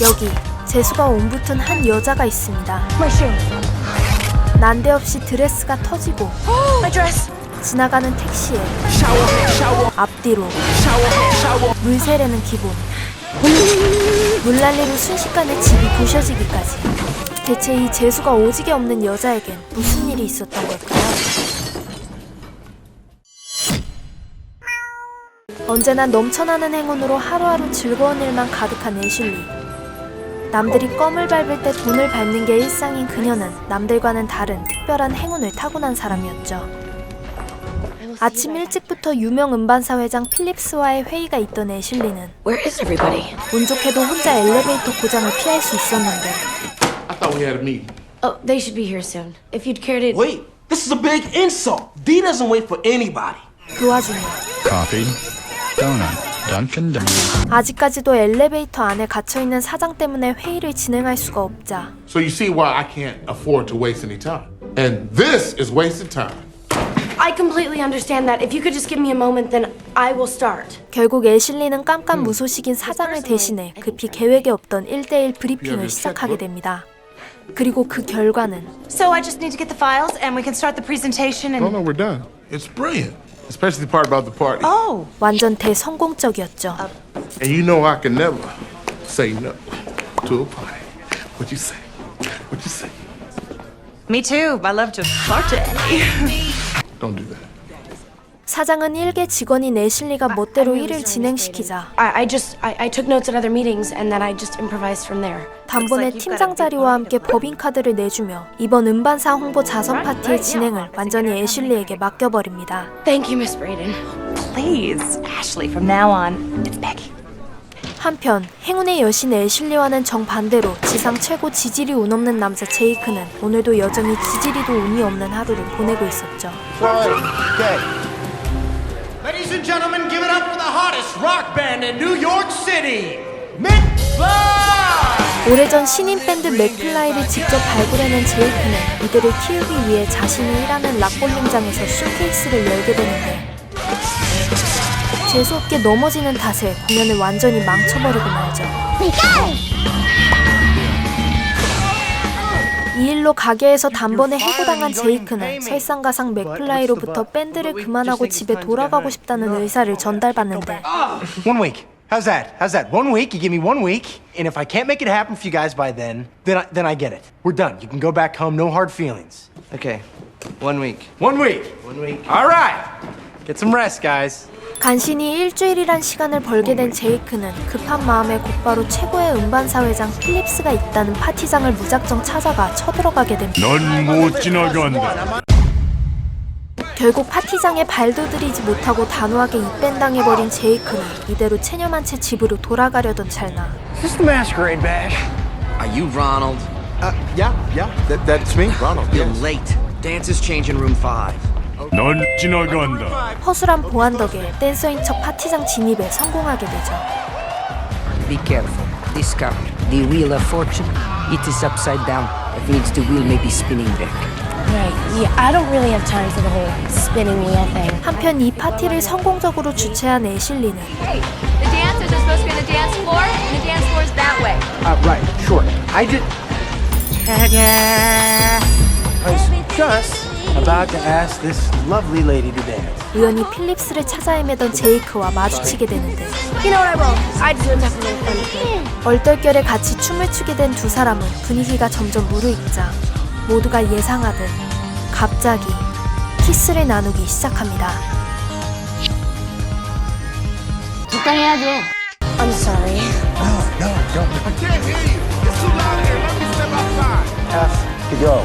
여기 재수가 옴붙은 한 여자가 있습니다. 난데없이 드레스가 터지고 지나가는 택시에 앞뒤로 물 새래는 기본. 물난리로 순식간에 집이 부셔지기까지. 대체 이 재수가 오지게 없는 여자에겐 무슨 일이 있었던 걸까요? 언제나 넘쳐나는 행운으로 하루하루 즐거운 일만 가득한 애슐리. 남들이 껌을 밟을 때 돈을 밟는 게 일상인 그녀는 남들과는 다른 특별한 행운을 타고난 사람이었죠. 아침 일찍부터 유명 음반사 회장 필립스와의 회의가 있던 애슐리는 운 좋게도 혼자 엘리베이터 고장을 피할 수 있었는데 I thought we had a meeting. Oh, they should be here soon. If you'd care to... Wait, this is a big insult. D doesn't wait for anybody. 그 와중에 Coffee, donut, Dunkin' Donuts. 아직까지도 엘리베이터 안에 갇혀있는 사장 때문에 회의를 진행할 수가 없자 So you see why I can't afford to waste any time. And this is wasted time. I completely understand that. If you could just give me a moment, then I will start. 결국 애슐리는 깜깜무소식인 사장을 대신해 급히 계획에 없던 1대1 브리핑을 시작하게 됩니다. 그리고 그 결과는 So I just need to get the files and we can start the presentation and... No, we're done. It's brilliant. Especially the part about the party. Oh! 완전 대성공적이었죠. And you know I can never say no to a party. What you say? What you say? Me too. I love to party. Don't do that. 사장은 일개 직원인 애슐리가 멋대로 일을 진행시키자 I took notes at other meetings and then I just improvised from there. 단번에 팀장 자리와 함께 법인카드를 내주며 이번 음반사 홍보 자선 파티의 진행을 완전히 애슐리에게 맡겨버립니다. Thank you, Miss Braden. Please, Ashley, from now on, it's Becky. 한편 행운의 여신 애슐리와는 정반대로 지상 최고 지질이 운 없는 남자 제이크는 오늘도 여전히 지질이도 운이 없는 하루를 보내고 있었죠. Ladies and gentlemen, give it up for the hottest rock band in New York City, McFly! 오래전 신인 밴드 맥플라이를 직접 발굴해낸 제이크는 이들을 키우기 위해 자신이 일하는 락볼링장에서 쇼케이스를 열게 되는데 재수없게 넘어지는 탓에 공연을 완전히 망쳐버리고 말죠. 이 일로 가게에서 단번에 해고당한 제이크는 설상가상 맥플라이로부터 밴드를 그만하고 집에 돌아가고 싶다는 의사를 전달받는데 1 week. How's that? How's that? 1 week. You give me 1 week, and if I can't make it happen for you guys by then I get it. We're done. You can go back home. No hard feelings. Okay, 1 week. 1 week. 1 week. All right. Get some rest, guys. 간신히 일주일이란 시간을 벌게 된 제이크는 급한 마음에 곧바로 최고의 음반사 회장 필립스가 있다는 파티장을 무작정 찾아가 쳐들어가게 됩니다. 넌 못 지나간다. 결국 파티장에 발도 들이지 못하고 단호하게 입밴당해버린 제이크는 이대로 체념한 채 집으로 돌아가려던 찰나 Is this the masquerade bash? Are you Ronald? Yeah, that's me, Ronald. You're late. Dances change in room 5. 넌 지나간다. 허술한 보안 덕에 댄서인 척 파티장 진입에 성공하게 되죠. Be careful. This car, the wheel of fortune, it is upside down. That means the wheel may be spinning back. Right. Yeah, I don't really have time for the whole spinning wheel thing. 한편 이 파티를 성공적으로 주최한 애슐리는 Hey, the dancers are supposed to be on the dance floor, and the dance floor is that way. Right, sure. I was just about to ask this lovely lady to dance. 우연히 필립스를 찾아 헤매던 제이크와 마주치게 되는데 You know what I will? I just want to have a little fun. 얼떨결에 같이 춤을 추게 된 두 사람은 분위기가 점점 무르익자 모두가 예상하듯 갑자기 키스를 나누기 시작합니다. 적당해야죠. I'm sorry. No, don't. I can't hear you. It's too loud in here. Let me step outside. Have to go.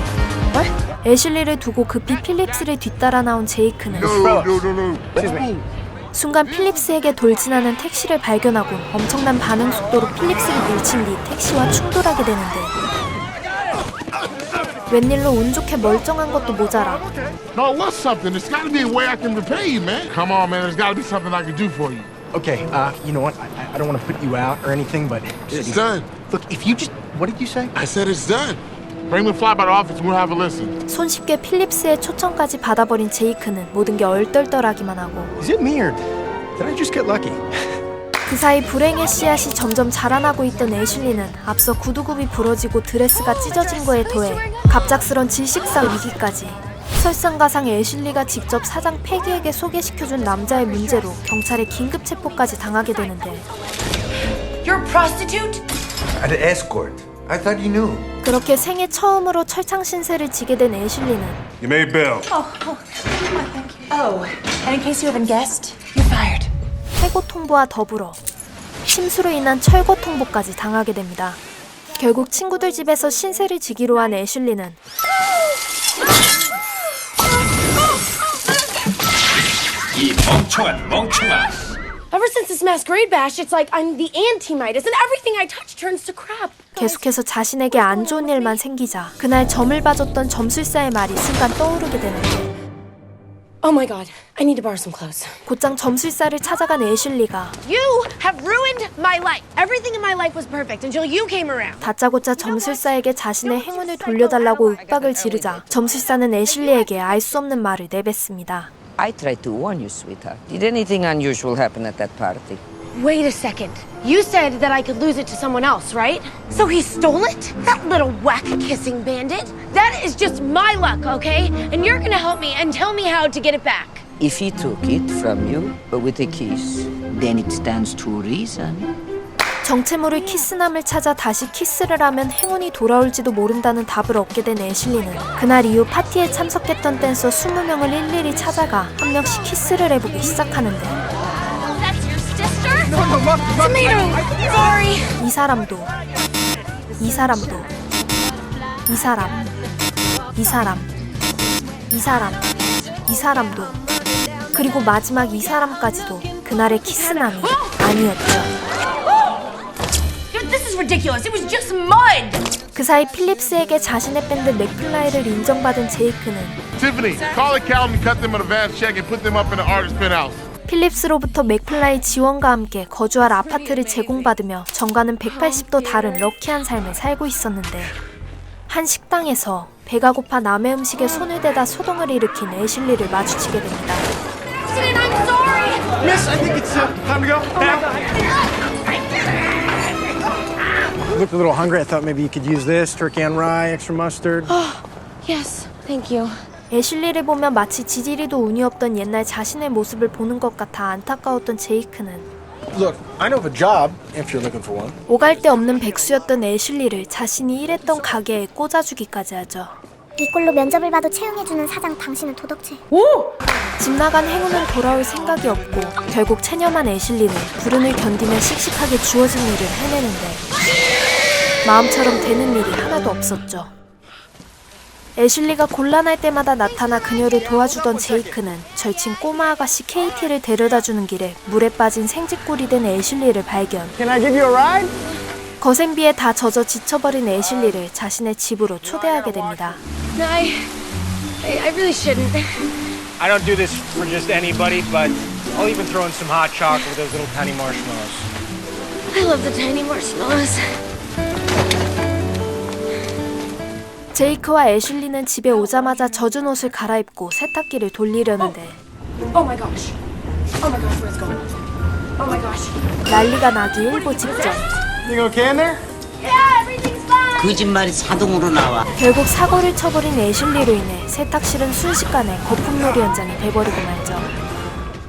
애슐리를 두고 급히 필립스를 뒤따라 나온 제이크는 No. Excuse me. 순간 필립스에게 돌진하는 택시를 발견하고 엄청난 반응 속도로 필립스를 밀친 뒤 택시와 충돌하게 되는데 웬일로 운 좋게 멀쩡한 것도 모자라 No, what's something? There's got to be a way I can repay you, man. Come on, man. There's got to be something I can do for you. Okay, you know what? I don't want to put you out or anything, but... It's done. Look, if you just... What did you say? I said it's done. Bring me a fly by the office and we'll have a listen. 손쉽게 필립스의 초청까지 받아버린 제이크는 모든 게 얼떨떨하기만 하고 Is it me or did I just get lucky? 그 사이 불행의 씨앗이 점점 자라나고 있던 애슐리는 앞서 구두굽이 부러지고 드레스가 찢어진 거에 더해 갑작스런 질식사 위기까지 설상가상 애슐리가 직접 사장 패기에게 소개시켜준 남자의 문제로 경찰에 긴급 체포까지 당하게 되는데 You're a prostitute? An escort. I thought you knew. 그렇게 생애 처음으로 철창 신세를 지게 된 애슐리는 You may bail. Oh, and in case you haven't guessed, you're fired. 해고 통보와 더불어 심수로 인한 철거 통보까지 당하게 됩니다. 결국 친구들 집에서 신세를 지기로 한 애슐리는 이 멍청아. Ever since this masquerade bash, it's like I'm the anti-Midas and everything I touch turns to crap. 계속해서 자신에게 안 좋은 일만 생기자 그날 점을 봐줬던 점술사의 말이 순간 떠오르게 되는데 Oh my god, I need to borrow some clothes. 곧장 점술사를 찾아간 애슐리가 You have ruined my life. Everything in my life was perfect until you came around. 다짜고짜 점술사에게 자신의 행운을 돌려달라고 윽박을 지르자 점술사는 애슐리에게 알 수 없는 말을 내뱉습니다. I tried to warn you, sweetheart. Did anything unusual happen at that party? Wait a second. You said that I could lose it to someone else, right? So he stole it? That little whack-kissing bandit? That is just my luck, okay? And you're gonna help me and tell me how to get it back. If he took it from you with a kiss, then it stands to reason. 정체 모를 키스남을 찾아 다시 키스를 하면 행운이 돌아올지도 모른다는 답을 얻게 된 애슐리는 그날 이후 파티에 참석했던 댄서 20명을 일일이 찾아가 한 명씩 키스를 해보기 시작하는데 That's your sister? Tomato! Sorry! 이 사람도 이 사람도 이 사람 이 사람 이 사람 이 사람도 그리고 마지막 이 사람까지도 그날의 키스남이 아니었죠. This is ridiculous. It was just mud! 그 사이 필립스에게 자신의 밴드 맥플라이를 인정받은 제이크는 Tiffany, call the Calum and cut them an advance check and put them up in the artist penthouse. 필립스로부터 맥플라이 지원과 함께 거주할 아파트를 제공받으며 정과는 180도 다른 럭키한 삶을 살고 있었는데 한 식당에서 배가 고파 남의 음식에 손을 대다 소동을 일으킨 애슐리를 마주치게 됩니다. I'm sorry! Miss, I think it's time to go. Looked a little hungry. I thought maybe you could use this turkey on rye, extra mustard. Yes, thank you. 애슐리를 보며 마치 지지리도 운이 없던 옛날 자신의 모습을 보는 것 같아 안타까웠던 제이크는 Look, I know of a job if you're looking for one. 오갈 데 없는 백수였던 애슐리를 자신이 일했던 가게에 꽂아주기까지 하죠. 이 꼴로 면접을 봐도 채용해주는 사장 당신은 도덕질. 집 나간 행운은 돌아올 생각이 없고 결국 체념한 애슐리는 불운을 견디며 씩씩하게 주어진 일을 해내는데 마음처럼 되는 일이 하나도 없었죠. 애슐리가 곤란할 때마다 나타나 그녀를 도와주던 제이크는 절친 꼬마 아가씨 KT를 데려다주는 길에 물에 빠진 생쥐꼴이 된 애슐리를 발견. Can I give you a ride? 거센 비에 다 젖어 지쳐버린 애슐리를 자신의 집으로 초대하게 됩니다. I really shouldn't. I don't do this for just anybody, but I'll even throw in some hot chocolate with those little tiny marshmallows. I love the tiny marshmallows. 제이크와 애슐리는 집에 오자마자 젖은 옷을 갈아입고 세탁기를 돌리려는데 Oh my gosh. Oh my gosh, where's going? Oh my gosh. 난리가 나기 일보 직전 You okay in there? Yeah, everything's fine. 거짓말이 자동으로 나와. 결국 사고를 쳐버린 애슐리로 인해 세탁실은 순식간에 거품놀이 현장이 돼버리고 말죠.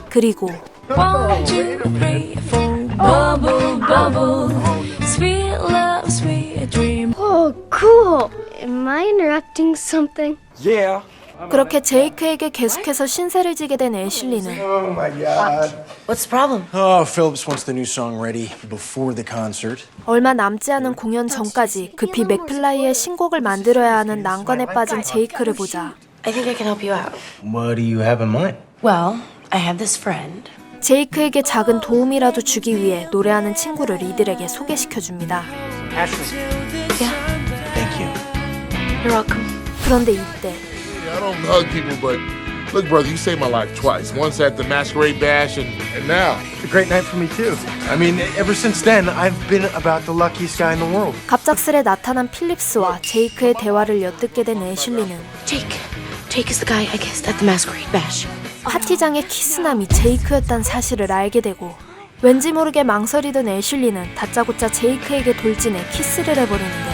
그리고 One, two, three, four. Bubble, bubble. Sweet love, sweet dream. Oh, cool. Am I interrupting something? Yeah. 그렇게 제이크에게 계속해서 신세를 지게 된 애슐리는 Oh my God. What's the problem? Oh, Phillips wants the new song ready before the concert. 얼마 남지 않은 공연 전까지 급히 맥플라이의 신곡을 만들어야 하는 난관에 빠진 제이크를 보자 I think I can help you out. What do you have in mind? Well, I have this friend. 제이크에게 작은 도움이라도 주기 위해 노래하는 친구를 이들에게 소개시켜줍니다. Ashley. Yeah, Thank you. you're welcome. 그런데 이때 I don't hug people, but look, brother, you saved my life twice. Once at the masquerade bash, and now. It's a great night for me too. I mean, ever since then, I've been about the luckiest guy in the world. 갑작스레 나타난 필립스와 제이크의 대화를 엿듣게 된 애슐리는 Jake is the guy I kissed at the masquerade bash. 파티장의 키스남이 제이크였다는 사실을 알게 되고 왠지 모르게 망설이던 애슐리는 다짜고짜 제이크에게 돌진해 키스를 해버리는데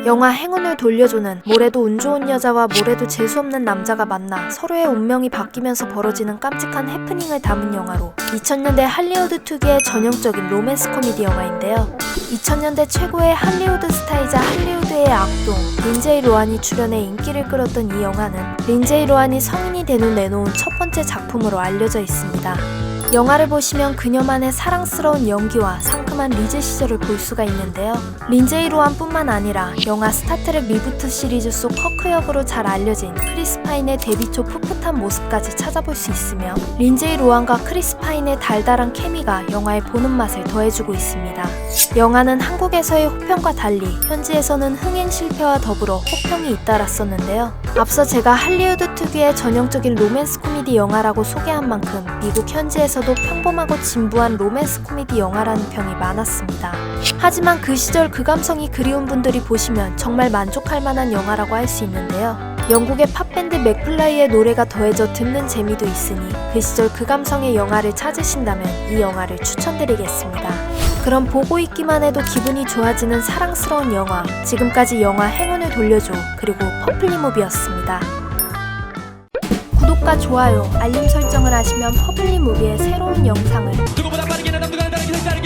영화 행운을 돌려줘는 모래도 운 좋은 여자와 모래도 재수없는 남자가 만나 서로의 운명이 바뀌면서 벌어지는 깜찍한 해프닝을 담은 영화로 2000년대 할리우드 특유의 전형적인 로맨스 코미디 영화인데요. 2000년대 최고의 할리우드 스타이자 할리우드의 악동 린제이 로한이 출연해 인기를 끌었던 이 영화는 린제이 로한이 성인이 된 후 내놓은 첫 번째 작품으로 알려져 있습니다. 영화를 보시면 그녀만의 사랑스러운 연기와 상큼한 리즈 시절을 볼 수가 있는데요. 린제이 로한뿐만 아니라 영화 스타트렉 리부트 시리즈 속 커크 역으로 잘 알려진 크리스 파인의 데뷔 초 풋풋한 모습까지 찾아볼 수 있으며 린제이 로한과 크리스 파인의 달달한 케미가 영화의 보는 맛을 더해주고 있습니다. 영화는 한국에서의 호평과 달리 현지에서는 흥행 실패와 더불어 호평이 잇따랐었는데요. 앞서 제가 할리우드 특유의 전형적인 로맨스 코미디 영화라고 소개한 만큼 미국 현지에서도 평범하고 진부한 로맨스 코미디 영화라는 평이 많았습니다. 하지만 그 시절 그 감성이 그리운 분들이 보시면 정말 만족할 만한 영화라고 할 수 있는데요. 영국의 팝밴드 맥플라이의 노래가 더해져 듣는 재미도 있으니 그 시절 그 감성의 영화를 찾으신다면 이 영화를 추천드리겠습니다. 그럼 보고 있기만 해도 기분이 좋아지는 사랑스러운 영화, 지금까지 영화 행운을 돌려줘 그리고 퍼플리무비였습니다. 구독과 좋아요, 알림 설정을 하시면 퍼플리무비의 새로운 영상을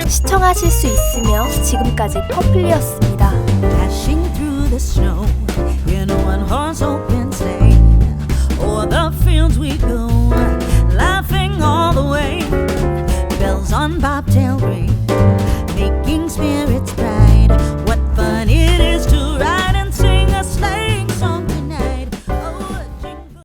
시청하실 수 있으며 지금까지 퍼플리였습니다. Dashing through the snow in a one-horse open sleigh. O'er the fields we go.